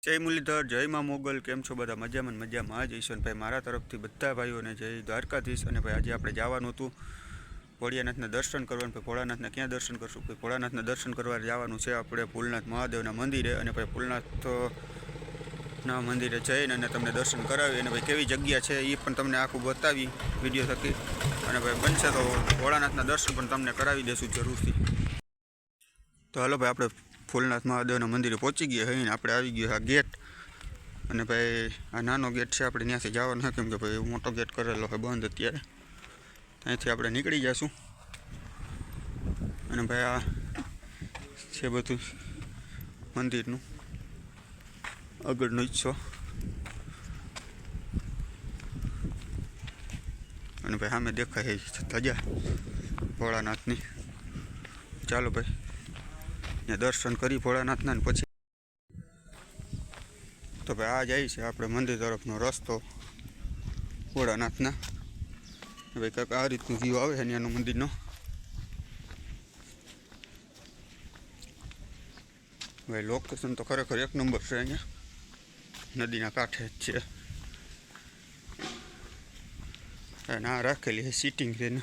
જય મુરલીધર, જય મા મોગલ. કેમ છો બધા? મજામાં મજામાં જ ઈશ્વરભાઈ મારા તરફથી બધા ભાઈઓને જય દ્વારકાધીશ. અને ભાઈ આજે આપણે જવાનું હતું ભોળિયાનાથના દર્શન કરવાનું. ભાઈ ભોળાનાથના ક્યાં દર્શન કરશું? ભાઈ ભોળાનાથના દર્શન કરવા જવાનું છે આપણે ભોળનાથ મહાદેવના મંદિરે. અને ભાઈ ભોળનાથના મંદિરે જઈને અને તમને દર્શન કરાવી અને ભાઈ કેવી જગ્યા છે એ પણ તમને આખું બતાવી વિડીયો થકી. અને ભાઈ બનશે તો ભોળાનાથના દર્શન પણ તમને કરાવી દઈશું જરૂરથી. તો હાલો ભાઈ, આપણે ભોળનાથ મહાદેવના મંદિરે પહોંચી ગયા હોય ને આપણે આવી ગયો આ ગેટ. અને ભાઈ આ નાનો ગેટ છે, આપણે ત્યાંથી જવાનું છે કેમ કે ભાઈ મોટો ગેટ કરેલો હોય બંધ અત્યારે. અહીંથી આપણે નીકળી જઈશું. અને ભાઈ આ છે બધું મંદિરનું આગળનો હિસ્સો. અને ભાઈ સામે દેખાય ધજા ભોળાનાથની. ચાલો ભાઈ ત્યાં દર્શન કરી ભોળાનાથના ને પછી તો ભાઈ આ જાય છે આપણે મંદિર તરફનો રસ્તો ભોળાનાથના. ભાઈ કાંઈક આ રીતનું વ્યૂ આવે છે ત્યાંનું મંદિરનો. ભાઈ લોકેશન તો ખરેખર એક નંબર છે. અહીંયા નદીના કાંઠે જ છે. અને આ રાખેલી છે સીટિંગ છે ને.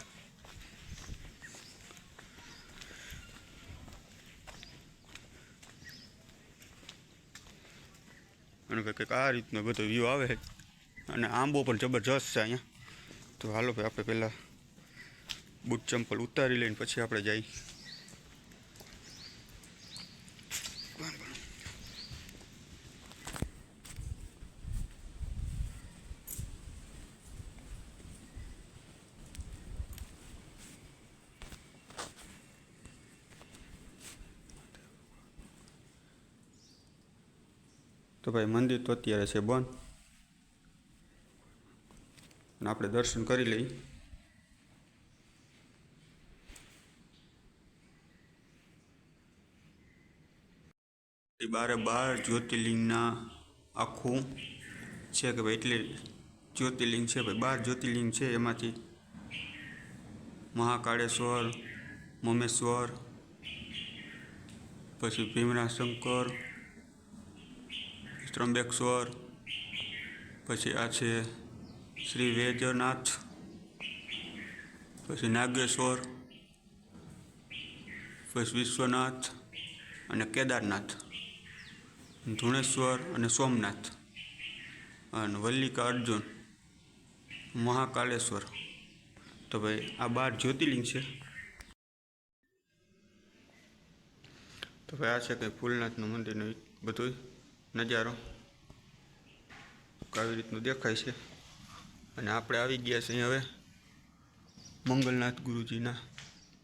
અને ભાઈ કંઈક આ રીતનો બધો વ્યૂ આવે છે. અને આંબો પણ જબરજસ્ત છે અહીંયા. તો હાલો ભાઈ આપણે પહેલાં બૂટ ચંપલ ઉતારી લઈને પછી આપણે જઈએ. તો ભાઈ મંદિર તો અત્યારે છે બંધ અને આપણે દર્શન કરી લઈએ. બારે 12 જ્યોતિર્લિંગના આખું છે કે ભાઈ એટલે જ્યોતિર્લિંગ છે ભાઈ. 12 જ્યોતિર્લિંગ છે. એમાંથી મહાકાળેશ્વર, મમેશ્વર, પછી ભીમરાશંકર, ત્રંબકેશ્વર, પછી આ છે શ્રી વૈદ્યનાથ, પછી નાગેશ્વર, પછી વિશ્વનાથ અને કેદારનાથ, ધુણેશ્વર અને સોમનાથ અને વલ્લિકા અર્જુન, મહાકાલેશ્વર. તો ભાઈ આ 12 જ્યોતિર્લિંગ છે. તો ભાઈ આ છે કંઈ ભોળનાથનું મંદિરનો બધો નજારો આવી રીતનું દેખાય છે. અને આપણે આવી ગયા છીએ હવે મંગલનાથ ગુરુજીના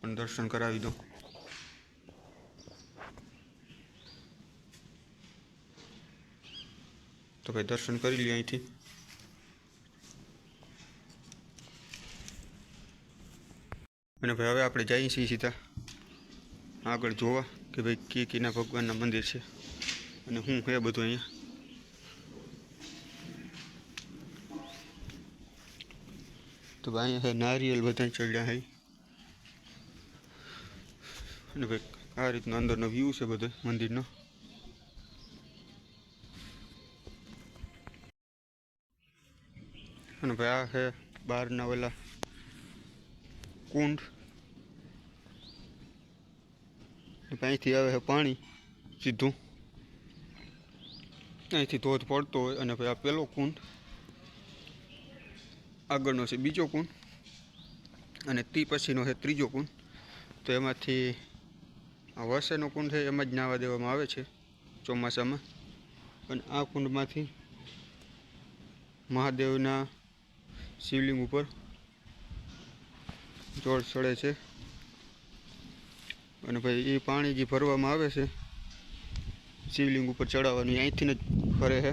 પણ દર્શન કરાવી દો. તો ભાઈ દર્શન કરી લઈએ અહીંથી. અને ભાઈ હવે આપણે જઈએ છીએ સીધા આગળ જોવા કે ભાઈ કીના ભગવાનના મંદિર છે અને હું છે બધું અહીંયા. તો ભાઈ અહીંયા છે નારિયેલ બધા ચડ્યા છે. અને ભાઈ આ રીતનો અંદરનો વ્યૂ છે બધો મંદિરનો. અને ભાઈ આ છે બહારના ઓલા કુંડ. અહીંથી આવે છે પાણી સીધું, અહીંથી ધોધ પડતો હોય. અને ભાઈ આ પેલો કુંડ, આગળનો છે બીજો કુંડ અને તે પછીનો છે ત્રીજો કુંડ. તો એમાંથી આ વસેનો કુંડ છે એમાં જ નાહવા દેવામાં આવે છે ચોમાસામાં. અને આ કુંડમાંથી મહાદેવના શિવલિંગ ઉપર જળ ચડે છે. અને ભાઈ એ પાણી જે ભરવામાં આવે છે શિવલિંગ ઉપર ચડાવવાનું અહીંથી જ ફરે છે.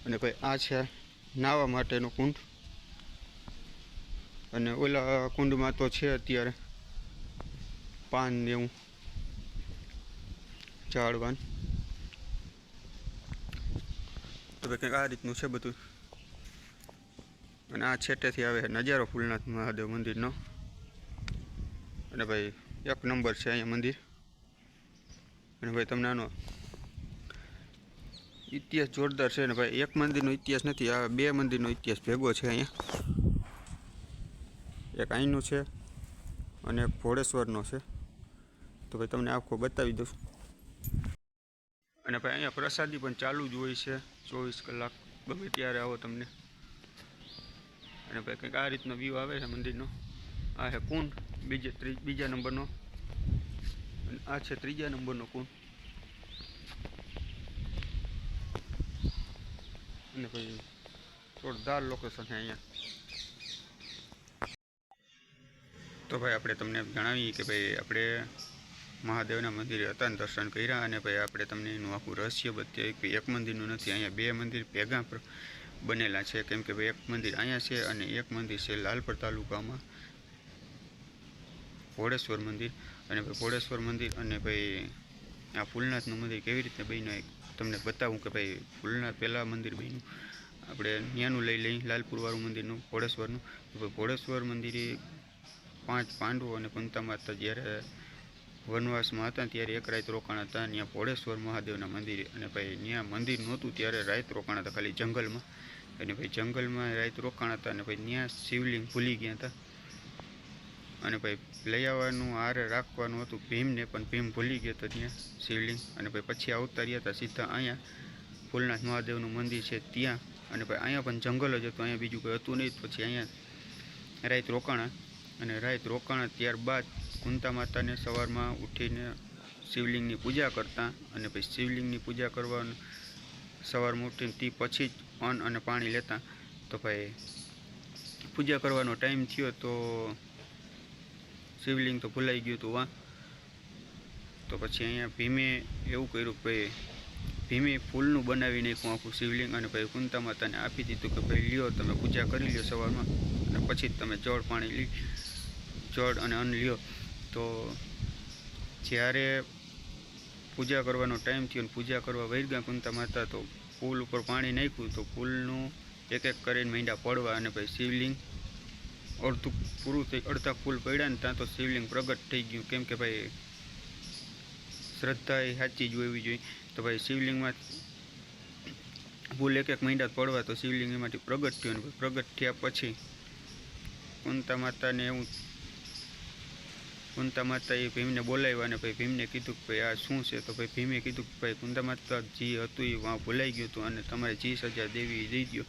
અને ભાઈ આ છે નાહવા માટેનો કુંડ. અને ઓલા કુંડમાં તો છે અત્યારે પાન ને એવું ઝાડવાન. તો ભાઈ કંઈક આ રીતનું છે બધું. અને આ છેટેથી આવે છે નજારો ભોળનાથ મહાદેવ મંદિરનો. અને ભાઈ એક નંબર છે અહીંયા મંદિર. અને ભાઈ તમને આનો ઇતિહાસ જોરદાર છે ને ભાઈ. એક મંદિરનો ઇતિહાસ નથી, આ બે મંદિરનો ઇતિહાસ ભેગો છે અહીંયા. એક અહીંનું છે અને એક ભોળેશ્વરનો છે. તો ભાઈ તમને આખો બતાવી દઉં. અને ભાઈ અહીંયા પ્રસાદી પણ ચાલુ જ હોય છે 24 કલાક, ગમે ત્યારે આવો તમને. અને ભાઈ કંઈક આ રીતનો વ્યૂ આવે છે મંદિરનો. આ છે કુંડ બીજા નંબરનો, અને આ છે ત્રીજા નંબરનો કુંડ. અને ભાઈ જોરદાર લોકેશન છે અહીંયા. તો ભાઈ આપણે તમને જણાવીએ કે ભાઈ આપણે મહાદેવના મંદિરે હતા ને દર્શન કર્યા, અને ભાઈ આપણે તમને એનું આખું રહસ્ય બતાવ્યું કે એક મંદિરનું નથી, અહીંયા બે મંદિર ભેગા બનેલા છે. કેમ કે ભાઈ એક મંદિર અહીંયા છે અને એક મંદિર છે લાલપર તાલુકામાં ભોળેશ્વર મંદિર. અને ભાઈ ભોળેશ્વર મંદિર અને ભાઈ આ ફૂલનાથનું મંદિર કેવી રીતે બન્યું તમને બતાવું કે ભાઈ ફૂલનાથ પહેલાં મંદિર બન્યું. આપણે ત્યાંનું લઈ લઈ લાલપુરવાળું મંદિરનું, ભોળેશ્વરનું. તો ભાઈ ભોળેશ્વર મંદિરે 5 પાંડવો અને કુંતા માતા જ્યારે વનવાસમાં હતા ત્યારે એક રાત રોકાણ હતા ત્યાં ભોળેશ્વર મહાદેવના મંદિરે. અને ભાઈ ત્યાં મંદિર નહોતું ત્યારે રાત રોકાણ હતા ખાલી જંગલમાં. અને ભાઈ જંગલમાં રાત રોકાણ હતા અને ભાઈ ત્યાં શિવલિંગ ભૂલી ગયા હતા. અને ભાઈ લઈ આવવાનું હારે રાખવાનું હતું ભીમને, પણ ભીમ ભૂલી ગયો હતો ત્યાં શિવલિંગ. અને ભાઈ પછી આવતા રહ્યા હતા સીધા અહીંયા ફૂલનાથ મહાદેવનું મંદિર છે ત્યાં. અને ભાઈ અહીંયા પણ જંગલ જ હતું, અહીંયા બીજું કંઈ હતું નહીં. પછી અહીંયા રાત રોકાણા. અને રાત રોકાણા ત્યારબાદ કુંતા માતાને સવારમાં ઉઠીને શિવલિંગની પૂજા કરતા. અને પછી શિવલિંગની પૂજા કરવાનું સવારમાં ઉઠીને તે પછી જ અન્ન અને પાણી લેતા. તો ભાઈ પૂજા કરવાનો ટાઈમ થયો તો શિવલિંગ તો ભૂલાઈ ગયું હતું વાં. તો પછી અહીંયા ભીમે એવું કર્યું કે ભાઈ ભીમે ફૂલનું બનાવી નાખ્યું આખું શિવલિંગ. અને ભાઈ કુંતા માતાને આપી દીધું કે ભાઈ લ્યો તમે પૂજા કરી લ્યો સવારમાં, અને પછી જ તમે જળ પાણી જળ અને અન્ન લ્યો. તો જ્યારે પૂજા કરવાનો ટાઈમ થયો અને પૂજા કરવા વહી ગયા કુંતા માતા, તો ફૂલ ઉપર પાણી નાખ્યું તો ફૂલનું એક એક કરીને માંડ્યા પડવા. અને ભાઈ શિવલિંગ અડધું પૂરું થઈ, અડધા ફૂલ પડ્યા ને ત્યાં તો શિવલિંગ પ્રગટ થઈ ગયું. કેમ કે ભાઈ શ્રદ્ધા એ સાચી જ હોવી જોઈએ. તો ભાઈ શિવલિંગમાં ફૂલ એક એક માંડ્યા પડવા તો શિવલિંગ એમાંથી પ્રગટ થયું. અને પ્રગટ થયા પછી કુંતા માતાને એવું કુંતા માતાએ ભીમને બોલાવ્યા. અને ભાઈ ભીમને કીધું કે ભાઈ આ શું છે. તો ભાઈ ભીમે કીધું કે ભાઈ કુંતા માતા જે હતું એ વાં ભૂલાઈ ગયું હતું અને તમારે જે સજા દેવી એ દઈ દો.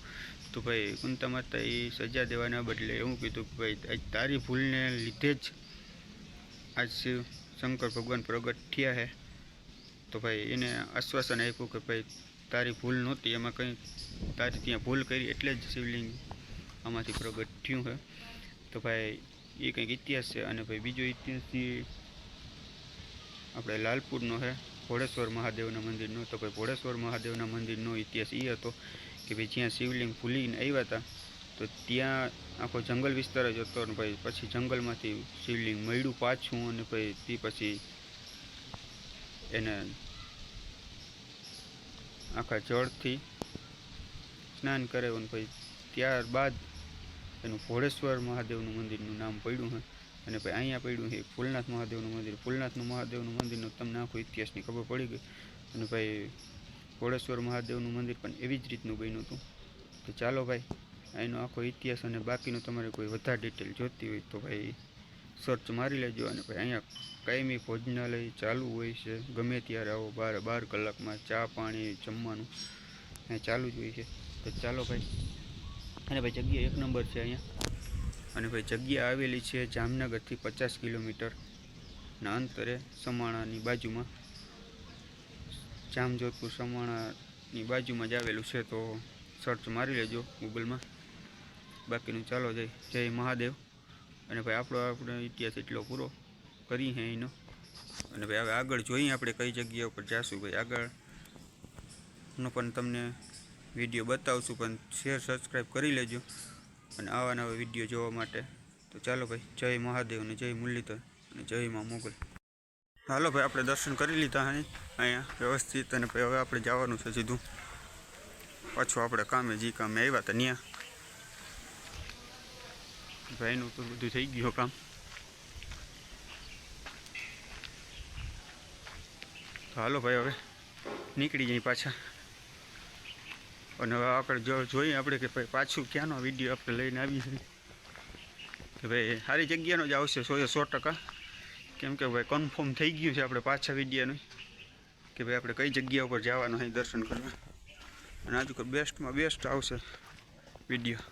તો ભાઈ કુંતા માતા એ સજા દેવાના બદલે એવું કીધું કે ભાઈ તારી ભૂલને લીધે જ આજ શિવ શંકર ભગવાન પ્રગટ થયા છે. તો ભાઈ એને આશ્વાસન આપ્યું કે ભાઈ તારી ભૂલ નહોતી, એમાં કંઈ તારી ત્યાં ભૂલ કરી એટલે જ શિવલિંગ આમાંથી પ્રગટ થયું છે. તો ભાઈ એ કંઈક ઇતિહાસ છે. અને ભાઈ બીજો ઇતિહાસથી આપણે લાલપુરનો છે ભોળેશ્વર મહાદેવના મંદિરનો. તો ભાઈ ભોળેશ્વર મહાદેવના મંદિરનો ઇતિહાસ એ હતો કે ભાઈ જ્યાં શિવલિંગ ભૂલીને આવ્યા હતા તો ત્યાં આખો જંગલ વિસ્તાર જ હતો. અને ભાઈ પછી જંગલમાંથી શિવલિંગ મળ્યું પાછું. અને ભાઈ તે પછી એને આખા જળથી સ્નાન કરાવ્યું. અને ભાઈ ત્યારબાદ એનું ભોળેશ્વર મહાદેવનું મંદિરનું નામ પડ્યું છે. અને ભાઈ અહીંયા પડ્યું છે ફૂલનાથ મહાદેવનું મંદિર. ફૂલનાથનું મહાદેવનું મંદિરનો તમને આખો ઇતિહાસની ખબર પડી ગઈ. અને ભાઈ ભોળેશ્વર મહાદેવનું મંદિર પણ એવી જ રીતનું બન્યું હતું. તો ચાલો ભાઈ એનો આખો ઇતિહાસ અને બાકીનું તમારે કોઈ વધારે ડિટેલ જોતી હોય તો ભાઈ સર્ચ મારી લેજો. અને ભાઈ અહીંયા કાયમી ભોજનાલય ચાલુ હોય છે, ગમે ત્યારે આવો 12 કલાકમાં ચા પાણી જમવાનું અહીંયા ચાલુ જ હોય છે. તો ચાલો ભાઈ. અને ભાઈ જગ્યા એક નંબર છે અહીંયા. અને ભાઈ જગ્યા આવેલી છે જામનગરથી 50 કિલોમીટરના અંતરે, સમાણાની બાજુમાં, જામજોધપુર સમાણાની બાજુમાં જ આવેલું છે. તો સર્ચ મારી લેજો ગૂગલમાં. બાકીનું ચાલો જય મહાદેવ. અને ભાઈ આપણો ઇતિહાસ એટલો પૂરો કરી છે એનો. અને ભાઈ હવે આગળ જોઈએ આપણે કઈ જગ્યા ઉપર જઈશું. ભાઈ આગળનો પણ તમને વિડીયો બતાવશું, પણ શેર સબસ્ક્રાઈબ કરી લેજો અને આવા નવા વિડીયો જોવા માટે. તો ચાલો ભાઈ જય મહાદેવ ને જય મુરલીધર અને જય મા મોગલ. હાલો ભાઈ આપણે દર્શન કરી લીધા અહીંયા વ્યવસ્થિત. અને ભાઈ હવે આપણે જવાનું છે સીધું પાછું આપણે કામે, જે કામે આવ્યા હતા ત્યાં. ભાઈનું તો બધું થઈ ગયું કામ. તો હાલો ભાઈ હવે નીકળી જઈએ પાછા. અને હવે આગળ જોઈએ આપણે કે ભાઈ પાછું ક્યાંનો વિડીયો આપણે લઈને આવીએ છીએ કે ભાઈ સારી જગ્યાનો જ આવશે 100% કેમ કે ભાઈ કન્ફર્મ થઈ ગયું છે આપણે પાછા વિડીયોનું કે ભાઈ આપણે કઈ જગ્યા ઉપર જવાનું હોય દર્શન કરવા અને આજુ બેસ્ટમાં બેસ્ટ આવશે વિડીયો.